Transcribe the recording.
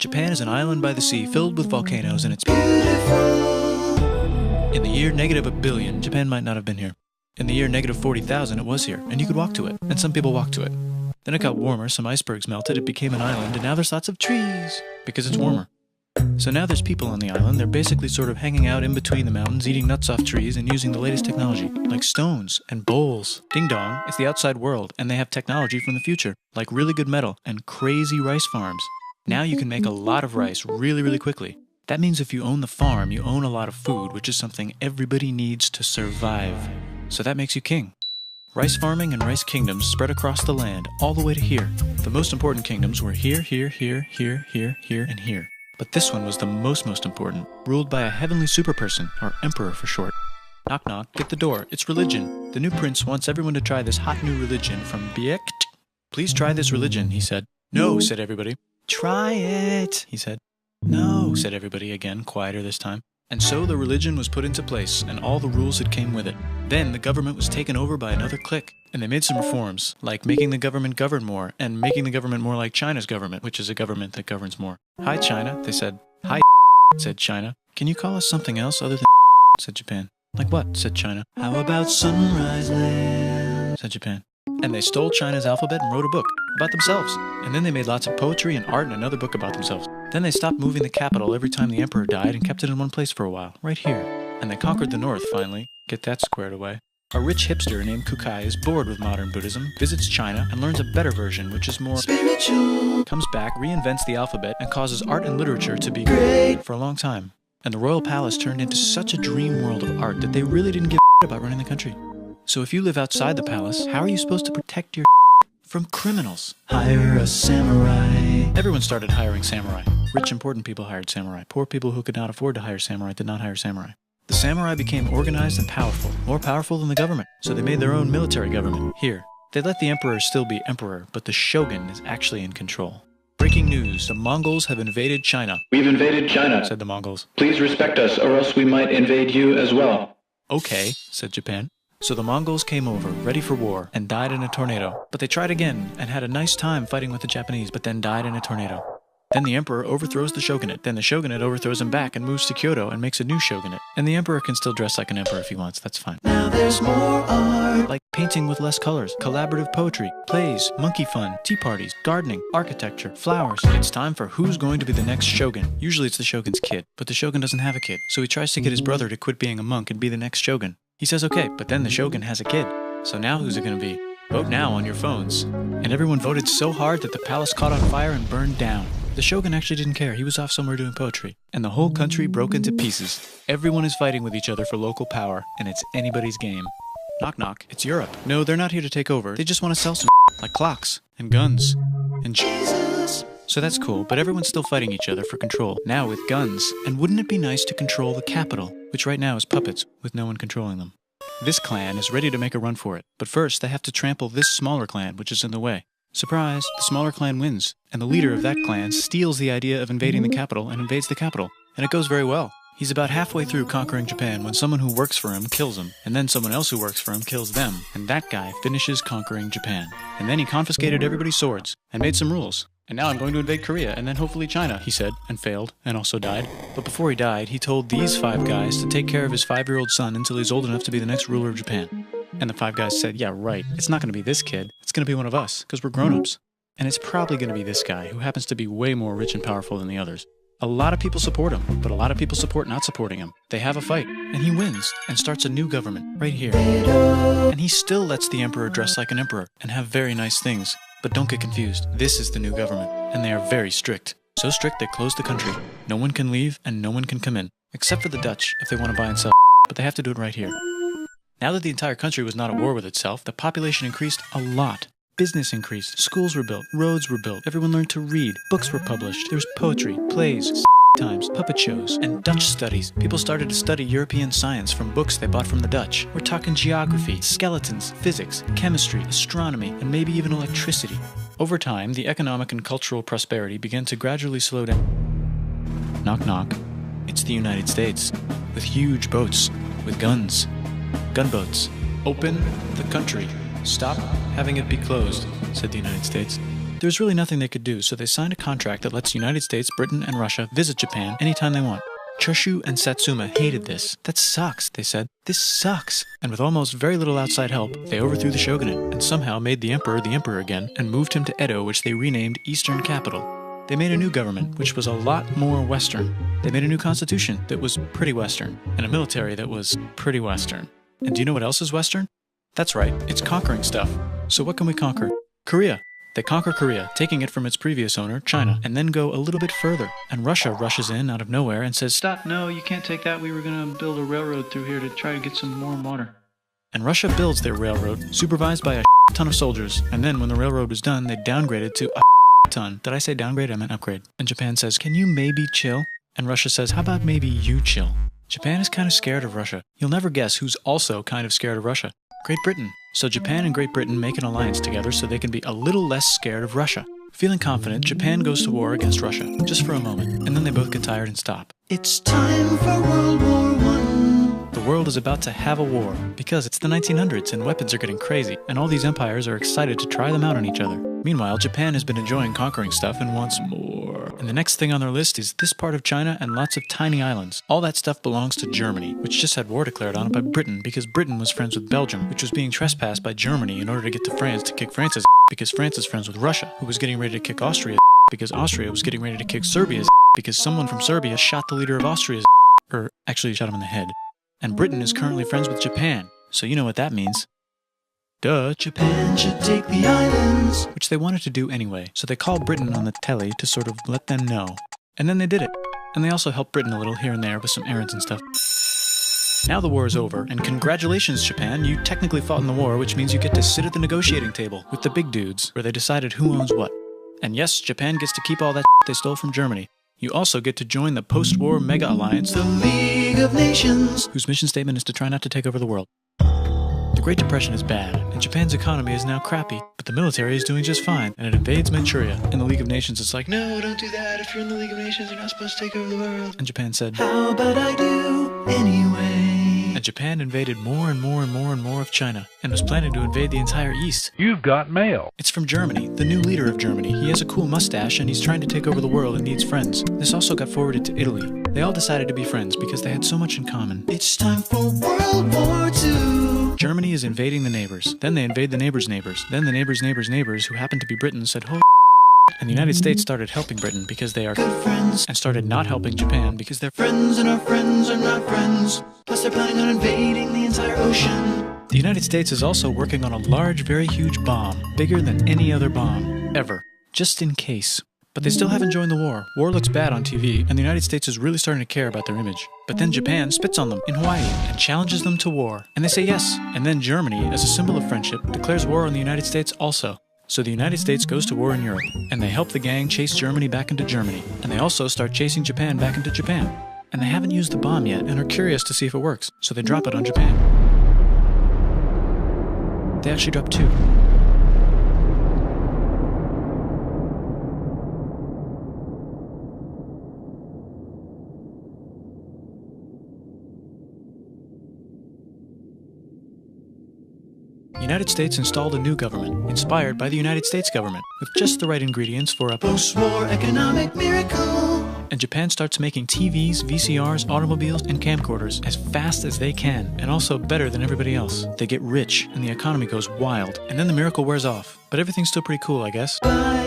Japan is an island by the sea filled with volcanoes and it's beautiful. In the year -1 billion, Japan might not have been here. In the year -40,000, it was here, and you could walk to it, and some people walked to it. Then it got warmer, some icebergs melted, it became an island, and now there's lots of trees, because it's warmer. So now there's people on the island, they're basically sort of hanging out in between the mountains, eating nuts off trees, and using the latest technology, like stones and bowls. Ding dong, it's the outside world, and they have technology from the future, like really good metal and crazy rice farms. Now you can make a lot of rice really, really quickly. That means if you own the farm, you own a lot of food, which is something everybody needs to survive. So that makes you king. Rice farming and rice kingdoms spread across the land, all the way to here. The most important kingdoms were here, here, here, here, here, here, and here. But this one was the most important, ruled by a heavenly superperson, or emperor for short. Knock knock, get the door, it's religion. The new prince wants everyone to try this hot new religion from Biekt. Please try this religion, he said. No, said everybody. Try it, he said. No, said everybody again, quieter this time. And so the religion was put into place, and all the rules that came with it. Then the government was taken over by another clique, and they made some reforms, like making the government govern more, and making the government more like China's government, which is a government that governs more. Hi, China, they said. Hi, said China. Can you call us something else other than said Japan. Like what, said China. How about Sunrise Land, said Japan. And they stole China's alphabet and wrote a book about themselves. And then they made lots of poetry and art and another book about themselves. Then they stopped moving the capital every time the emperor died and kept it in one place for a while, right here. And they conquered the north finally. Get that squared away. A rich hipster named Kukai is bored with modern Buddhism, visits China, and learns a better version, which is more spiritual. Comes back, reinvents the alphabet, and causes art and literature to be great for a long time. And the royal palace turned into such a dream world of art that they really didn't give a about running the country. So if you live outside the palace, how are you supposed to protect your from criminals? Hire a samurai. Everyone started hiring samurai. Rich, important people hired samurai. Poor people who could not afford to hire samurai did not hire samurai. The samurai became organized and powerful, more powerful than the government. So they made their own military government, here. They let the emperor still be emperor, but the shogun is actually in control. Breaking news, the Mongols have invaded China. We've invaded China, said the Mongols. Please respect us, or else we might invade you as well. Okay, said Japan. So the Mongols came over, ready for war, and died in a tornado. But they tried again, and had a nice time fighting with the Japanese, but then died in a tornado. Then the emperor overthrows the shogunate. Then the shogunate overthrows him back and moves to Kyoto and makes a new shogunate. And the emperor can still dress like an emperor if he wants, that's fine. Now there's more art. Like painting with less colors, collaborative poetry, plays, monkey fun, tea parties, gardening, architecture, flowers. It's time for who's going to be the next shogun. Usually it's the shogun's kid, but the shogun doesn't have a kid. So he tries to get his brother to quit being a monk and be the next shogun. He says okay, but then the shogun has a kid. So now who's it going to be? Vote now on your phones. And everyone voted so hard that the palace caught on fire and burned down. The shogun actually didn't care. He was off somewhere doing poetry. And the whole country broke into pieces. Everyone is fighting with each other for local power, and it's anybody's game. Knock knock, it's Europe. No, they're not here to take over. They just want to sell some like clocks and guns and Jesus. So that's cool, but everyone's still fighting each other for control, now with guns. And wouldn't it be nice to control the capital, which right now is puppets with no one controlling them? This clan is ready to make a run for it, but first they have to trample this smaller clan, which is in the way. Surprise, the smaller clan wins, and the leader of that clan steals the idea of invading the capital and invades the capital, and it goes very well. He's about halfway through conquering Japan when someone who works for him kills him, and then someone else who works for him kills them, and that guy finishes conquering Japan. And then he confiscated everybody's swords, and made some rules. And now I'm going to invade Korea, and then hopefully China, he said, and failed, and also died. But before he died, he told these 5 guys to take care of his 5-year-old son until he's old enough to be the next ruler of Japan. And the 5 guys said, yeah, right, it's not going to be this kid, it's going to be one of us, because we're grown-ups. And it's probably going to be this guy, who happens to be way more rich and powerful than the others. A lot of people support him, but a lot of people support not supporting him. They have a fight, and he wins, and starts a new government, right here. And he still lets the emperor dress like an emperor, and have very nice things. But don't get confused, this is the new government, and they are very strict. So strict they closed the country. No one can leave, and no one can come in. Except for the Dutch, if they want to buy and sell, but they have to do it right here. Now that the entire country was not at war with itself, the population increased a lot. Business increased, schools were built, roads were built, everyone learned to read, books were published, there was poetry, plays, times, puppet shows, and Dutch studies. People started to study European science from books they bought from the Dutch. We're talking geography, skeletons, physics, chemistry, astronomy, and maybe even electricity. Over time, the economic and cultural prosperity began to gradually slow down. Knock knock. It's the United States, with huge boats, with guns. Gunboats. Open the country. Stop having it be closed, said the United States. There's really nothing they could do, so they signed a contract that lets the United States, Britain, and Russia visit Japan anytime they want. Choshu and Satsuma hated this. That sucks, they said. This sucks. And with almost very little outside help, they overthrew the shogunate and somehow made the emperor again and moved him to Edo, which they renamed Eastern Capital. They made a new government, which was a lot more Western. They made a new constitution that was pretty Western, and a military that was pretty Western. And do you know what else is Western? That's right, it's conquering stuff. So what can we conquer? Korea. They conquer Korea, taking it from its previous owner, China, and then go a little bit further. And Russia rushes in out of nowhere and says, "Stop, no, you can't take that. We were going to build a railroad through here to try to get some warm water." And Russia builds their railroad, supervised by a ton of soldiers. And then when the railroad was done, they downgraded to a ton. Did I say downgrade? I meant upgrade. And Japan says, "Can you maybe chill?" And Russia says, "How about maybe you chill?" Japan is kind of scared of Russia. You'll never guess who's also kind of scared of Russia. Great Britain. So Japan and Great Britain make an alliance together so they can be a little less scared of Russia. Feeling confident, Japan goes to war against Russia, just for a moment, and then they both get tired and stop. It's time for World War I. The world is about to have a war, because it's the 1900s and weapons are getting crazy, and all these empires are excited to try them out on each other. Meanwhile, Japan has been enjoying conquering stuff and wants more. And the next thing on their list is this part of China and lots of tiny islands. All that stuff belongs to Germany, which just had war declared on it by Britain because Britain was friends with Belgium, which was being trespassed by Germany in order to get to France to kick France's because France is friends with Russia, who was getting ready to kick Austria's because Austria was getting ready to kick Serbia's because someone from Serbia shot the leader of Austria's or actually shot him in the head. And Britain is currently friends with Japan, so you know what that means. Duh, Japan should take the islands. Which they wanted to do anyway, so they called Britain on the telly to sort of let them know. And then they did it. And they also helped Britain a little here and there with some errands and stuff. Now the war is over, and congratulations, Japan, you technically fought in the war, which means you get to sit at the negotiating table with the big dudes, where they decided who owns what. And yes, Japan gets to keep all that they stole from Germany. You also get to join the post-war mega alliance, the League of Nations, whose mission statement is to try not to take over the world. The Great Depression is bad, and Japan's economy is now crappy, but the military is doing just fine, and it invades Manchuria. And the League of Nations is like, "No, don't do that. If you're in the League of Nations, you're not supposed to take over the world." And Japan said, "How about I do anyway?" And Japan invaded more and more and more and more of China, and was planning to invade the entire East. You've got mail. It's from Germany, the new leader of Germany. He has a cool mustache, and he's trying to take over the world and needs friends. This also got forwarded to Italy. They all decided to be friends because they had so much in common. It's time for World War II. Germany is invading the neighbors. Then they invade the neighbors' neighbors. Then the neighbors' neighbors' neighbors, who happened to be Britain, said, "Holy." And the United States started helping Britain because they are good friends, and started not helping Japan because they're friends and our friends are not friends. Plus they're planning on invading the entire ocean. The United States is also working on a large, very huge bomb, bigger than any other bomb, ever, just in case. But they still haven't joined the war. War looks bad on TV, and the United States is really starting to care about their image. But then Japan spits on them in Hawaii and challenges them to war. And they say yes. And then Germany, as a symbol of friendship, declares war on the United States also. So the United States goes to war in Europe, and they help the gang chase Germany back into Germany. And they also start chasing Japan back into Japan. And they haven't used the bomb yet and are curious to see if it works, so they drop it on Japan. They actually drop two. The United States installed a new government, inspired by the United States government, with just the right ingredients for a post-war economic miracle. And Japan starts making TVs, VCRs, automobiles, and camcorders as fast as they can, and also better than everybody else. They get rich, and the economy goes wild, and then the miracle wears off. But everything's still pretty cool, I guess. Bye.